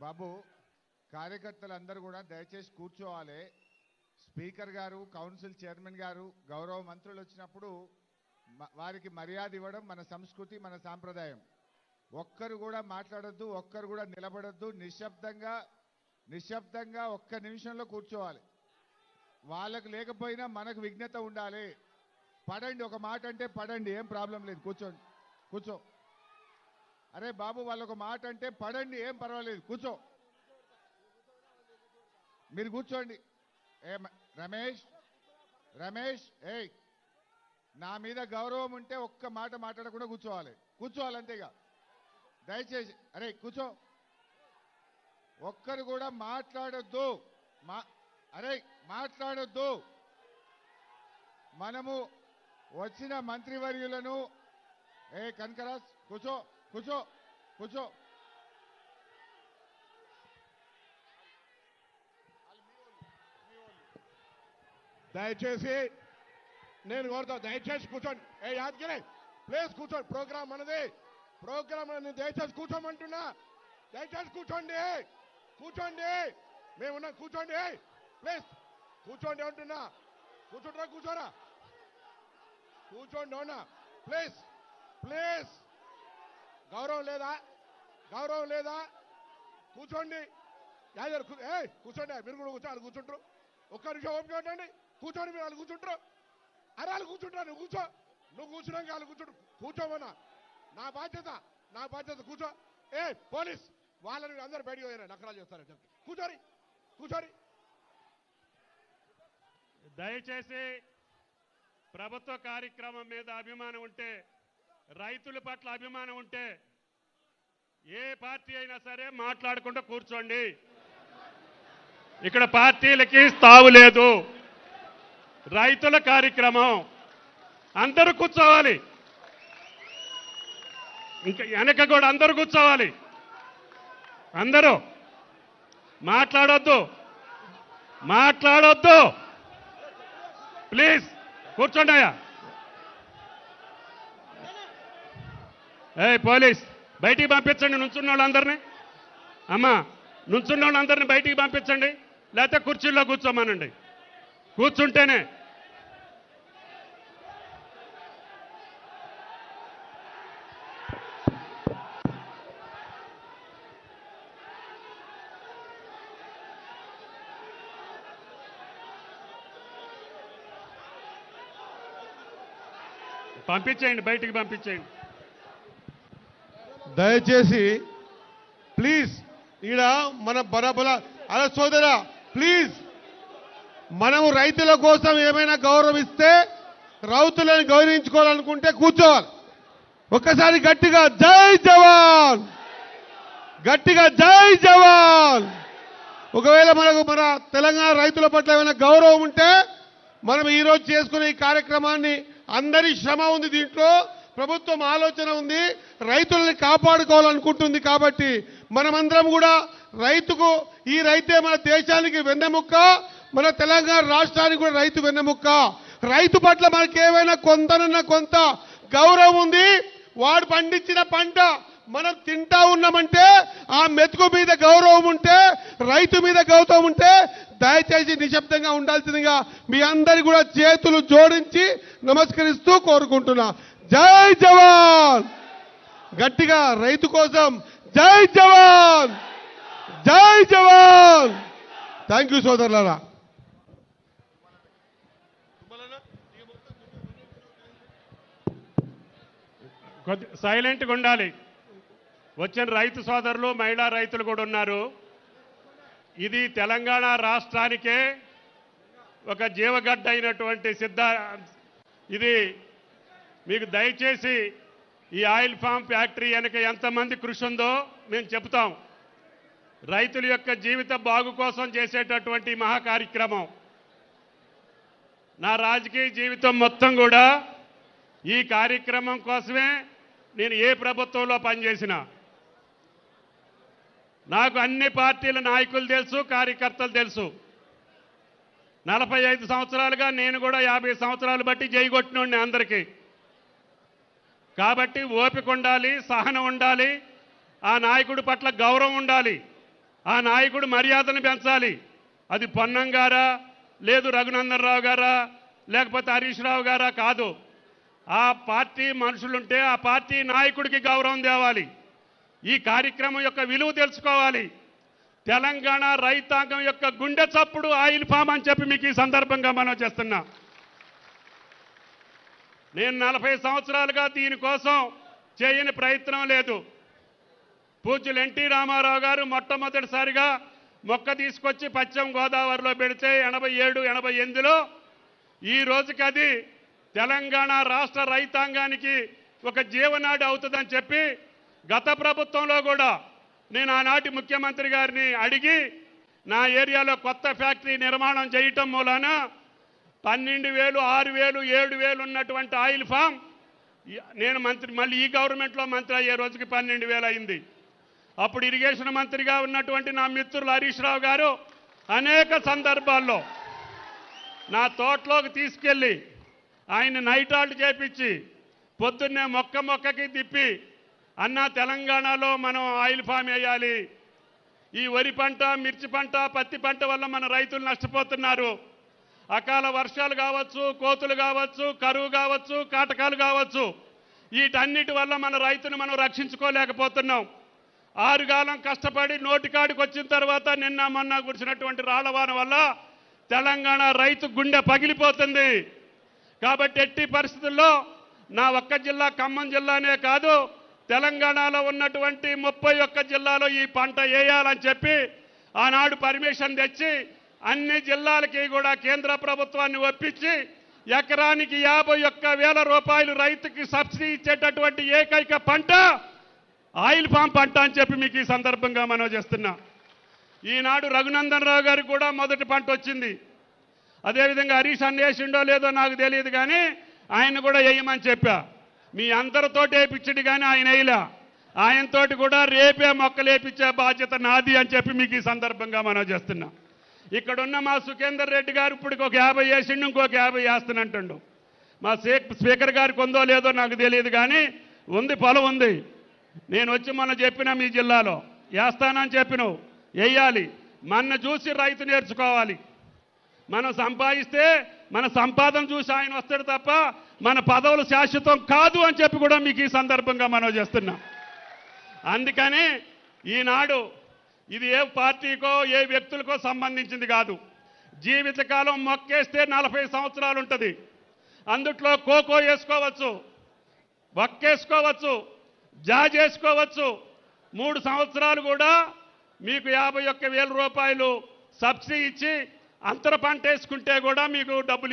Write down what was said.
బాబు కార్యకర్తలందరూ కూడా దయచేసి కూర్చోవాలి. స్పీకర్ గారు, కౌన్సిల్ చైర్మన్ గారు, గౌరవ మంత్రులు వచ్చినప్పుడు వారికి మర్యాద ఇవ్వడం మన సంస్కృతి, మన సాంప్రదాయం. ఒక్కరు కూడా మాట్లాడొద్దు, ఒక్కరు కూడా నిలబడొద్దు. నిశ్శబ్దంగా ఒక్క నిమిషంలో కూర్చోవాలి. వాళ్ళకు లేకపోయినా మనకు విఘ్నత ఉండాలి. పడండి, ఒక మాట అంటే పడండి, ఏం ప్రాబ్లం లేదు. కూర్చోండి, కూర్చో. అరే బాబు, వాళ్ళు ఒక మాట అంటే పడండి, ఏం పర్వాలేదు, కూర్చో. మీరు కూర్చోండి. ఏ రమేష్ ఏయ్, నా మీద గౌరవం ఉంటే ఒక్క మాట మాట్లాడకుండా కూర్చోవాలి అంతేగా. దయచేసి అరే కూర్చో. ఒక్కరు కూడా మాట్లాడొద్దు. అరే మాట్లాడొద్దు. మనము వచ్చిన మంత్రివర్యులను కనకరాజ్ కూర్చో. దయచేసి నేను కోరుతా, దయచేసి కూర్చోండి. యాదగిరి ప్లీజ్ కూర్చోండి. ప్రోగ్రామ్ మనది, దయచేసి కూర్చోమంటున్నా. దయచేసి కూర్చోండి. మేమున్నా, కూర్చోండి. ప్లీజ్ కూర్చోండి అంటున్నా. కూర్చోరా. కూర్చోండి అవునా. ప్లీజ్ గౌరవం లేదా? కూర్చోండి. కూర్చోండి. మీరు కూడా కూర్చో. వాళ్ళు కూర్చుంటారు. ఒక్క నిమిషం ఓపిక ఉండండి. కూర్చోండి. మీరు వాళ్ళు కూర్చుంటారు. అరే వాళ్ళు కూర్చుంటారు. నువ్వు కూర్చున్నాక వాళ్ళు కూర్చోమన్నా. నా బాధ్యత కూర్చో. పోలీస్ వాళ్ళని అందరూ బయటకు పోయారు, నకరాలు చేస్తారని చెప్పి కూర్చోరి. దయచేసి ప్రభుత్వ కార్యక్రమం మీద అభిమానం ఉంటే, రైతుల పట్ల అభిమానం ఉంటే ఏ పార్టీ అయినా సరే మాట్లాడకుండా కూర్చోండి. ఇక్కడ పార్టీలకి తావు లేదు. రైతుల కార్యక్రమం, అందరూ కూర్చోవాలి. ఇంకా వెనక కూడా అందరూ కూర్చోవాలి. అందరూ మాట్లాడొద్దు. ప్లీజ్ కూర్చోండి అయ్యా. పోలీస్ బయటికి పంపించండి నుంచున్న వాళ్ళందరినీ. అమ్మా, నుంచున్న వాళ్ళందరినీ బయటికి పంపించండి, లేకపోతే కుర్చీల్లో కూర్చోమనండి. కూర్చుంటేనే పంపించేయండి, బయటికి పంపించేయండి. దయచేసి ప్లీజ్ ఈడ మన బరాబర అలా సోదరా, ప్లీజ్ మనము రైతుల కోసం ఏమైనా గౌరవిస్తే, రైతులను గౌరవించుకోవాలనుకుంటే కూర్చోవాలి. ఒక్కసారి గట్టిగా జై జవాన్. ఒకవేళ మనకు మన తెలంగాణ రైతుల పట్ల ఏమైనా గౌరవం ఉంటే మనం ఈరోజు చేసుకునే ఈ కార్యక్రమాన్ని, అందరి శ్రమ ఉంది దీంట్లో, ప్రభుత్వం ఆలోచన ఉంది, రైతుల్ని కాపాడుకోవాలనుకుంటుంది. కాబట్టి మనమందరం కూడా ఈ రైతే మన దేశానికి వెన్నెముక్క, మన తెలంగాణ రాష్ట్రానికి కూడా రైతు వెన్నెముక్క. రైతు పట్ల మనకి ఏమైనా కొంత గౌరవం ఉంది. వాడు పండించిన పంట మనం తింటా ఉన్నామంటే, ఆ మెతుకు మీద గౌరవం ఉంటే, రైతు మీద గౌరవం ఉంటే దయచేసి నిశ్శబ్దంగా ఉండాల్సిందిగా మీ అందరి కూడా చేతులు జోడించి నమస్కరిస్తూ కోరుకుంటున్నా. జై జవాన్. గట్టిగా రైతు కోసం జై జవాన్. థ్యాంక్ యూ సోదరులారా. కొద్ది సైలెంట్గా ఉండాలి. వచ్చిన రైతు సోదరులు, మహిళా రైతులు కూడా ఉన్నారు. ఇది తెలంగాణ రాష్ట్రానికే ఒక జీవగడ్డ అయినటువంటి ఇది మీకు దయచేసి ఈ ఆయిల్ ఫామ్ ఫ్యాక్టరీ వెనక ఎంతమంది కృషి ఉందో మేము చెప్తాం. రైతుల యొక్క జీవిత బాగు కోసం చేసేటటువంటి మహా కార్యక్రమం. నా రాజకీయ జీవితం మొత్తం కూడా ఈ కార్యక్రమం కోసమే నేను ఏ ప్రభుత్వంలో పనిచేసినా. నాకు అన్ని పార్టీల నాయకులు తెలుసు, కార్యకర్తలు తెలుసు. 45 సంవత్సరాలుగా నేను కూడా 50 సంవత్సరాలు బట్టి జైగొట్టినోడిని అందరికీ. కాబట్టి ఓపిక ఉండాలి, సహనం ఉండాలి, ఆ నాయకుడి పట్ల గౌరవం ఉండాలి. ఆ నాయకుడు మర్యాదను పెంచాలి. అది పొన్నం గారా, లేదు రఘునందన్ రావు గారా, లేకపోతే హరీష్ రావు గారా కాదు. ఆ పార్టీ మనుషులుంటే ఆ పార్టీ నాయకుడికి గౌరవం తేవాలి. ఈ కార్యక్రమం యొక్క విలువ తెలుసుకోవాలి. తెలంగాణ రైతాంగం యొక్క గుండె చప్పుడు ఆయిల్ ఫామ్ అని చెప్పి మీకు ఈ సందర్భంగా మనం చేస్తున్నా. నేను 40 సంవత్సరాలుగా దీనికోసం చేయని ప్రయత్నం లేదు. పూజ్యులు ఎన్టీ రామారావు గారు మొట్టమొదటిసారిగా మొక్క తీసుకొచ్చి పశ్చిమ గోదావరిలో పెడితే 87, 88లో ఈ రోజుకి అది తెలంగాణ రాష్ట్ర రైతాంగానికి ఒక జీవనాడి అవుతుందని చెప్పి గత ప్రభుత్వంలో కూడా నేను ఆనాటి ముఖ్యమంత్రి గారిని అడిగి నా ఏరియాలో కొత్త ఫ్యాక్టరీ నిర్మాణం చేయటం మూలాన 12,000, 6,000, 7,000 ఉన్నటువంటి ఆయిల్ ఫామ్ నేను మళ్ళీ ఈ గవర్నమెంట్లో మంత్రి అయ్యే రోజుకి 12,000 అయింది. అప్పుడు ఇరిగేషన్ మంత్రిగా ఉన్నటువంటి నా మిత్రులు హరీష్ రావు గారు అనేక సందర్భాల్లో నా తోటలోకి తీసుకెళ్ళి ఆయన నైట్ హాల్ట్ చేపించి పొద్దున్నే మొక్కకి తిప్పి అన్న తెలంగాణలో మనం ఆయిల్ ఫామ్ వేయాలి. ఈ వరి పంట, మిర్చి పంట, పత్తి పంట వల్ల మన రైతులు నష్టపోతున్నారు. అకాల వర్షాలు కావచ్చు, కోతులు కావచ్చు, కరువు కావచ్చు, కాటకాలు కావచ్చు, వీటన్నిటి వల్ల మన రైతును మనం రక్షించుకోలేకపోతున్నాం. 6 కాలం కష్టపడి నోటికాడికి వచ్చిన తర్వాత నిన్న మొన్న కురిసినటువంటి రాళ్లవాన వల్ల తెలంగాణ రైతు గుండె పగిలిపోతుంది. కాబట్టి ఎట్టి పరిస్థితుల్లో నా ఒక్క జిల్లా ఖమ్మం జిల్లానే కాదు, తెలంగాణలో ఉన్నటువంటి 31 జిల్లాలో ఈ పంట వేయాలని చెప్పి ఆనాడు పర్మిషన్ తెచ్చి అన్ని జిల్లాలకి కూడా కేంద్ర ప్రభుత్వాన్ని ఒప్పించి ఎకరానికి 51,000 రూపాయలు రైతుకి సబ్సిడీ ఇచ్చేటటువంటి ఏకైక పంట ఆయిల్ ఫామ్ పంట అని చెప్పి మీకు ఈ సందర్భంగా మనం చేస్తున్నా. ఈనాడు రఘునందన్ రావు గారికి కూడా మొదటి పంట వచ్చింది. అదేవిధంగా హరీష్ అన్వేషిండో లేదో నాకు తెలియదు, కానీ ఆయన కూడా వేయమని చెప్పా. మీ అందరితోటి వేయించడు కానీ ఆయన వేయలే. ఆయనతోటి కూడా రేపే మొక్కలు వేయించే బాధ్యత నాది అని చెప్పి మీకు ఈ సందర్భంగా మనం చేస్తున్నా. ఇక్కడున్న మా సుఖేందర్ రెడ్డి గారు ఇప్పటికి ఒక 50 వేసిండు, ఇంకొక 50 వేస్తానంటుండు. మా స్పీకర్ గారికి ఉందో లేదో నాకు తెలియదు, కానీ ఉంది, పొలం ఉంది. నేను వచ్చి మొన్న చెప్పిన మీ జిల్లాలో వేస్తానని చెప్పినావు, వేయాలి. మన చూసి రైతు నేర్చుకోవాలి. మనం సంపాదిస్తే మన సంపాదన చూసి ఆయన వస్తాడు తప్ప మన పదవులు శాశ్వతం కాదు అని చెప్పి కూడా మీకు ఈ సందర్భంగా మనం చేస్తున్నాం. అందుకని ఈనాడు ఇది ఏ పార్టీకో ఏ వ్యక్తులకో సంబంధించింది కాదు. జీవితకాలం మొక్కేస్తే 40 సంవత్సరాలు ఉంటుంది. అందుట్లో కోకో వేసుకోవచ్చు, వక్కేసుకోవచ్చు, జాజ్ వేసుకోవచ్చు. 3 సంవత్సరాలు కూడా మీకు 51,000 రూపాయలు సబ్సిడీ ఇచ్చి అంతర పంట వేసుకుంటే కూడా మీకు డబ్బులు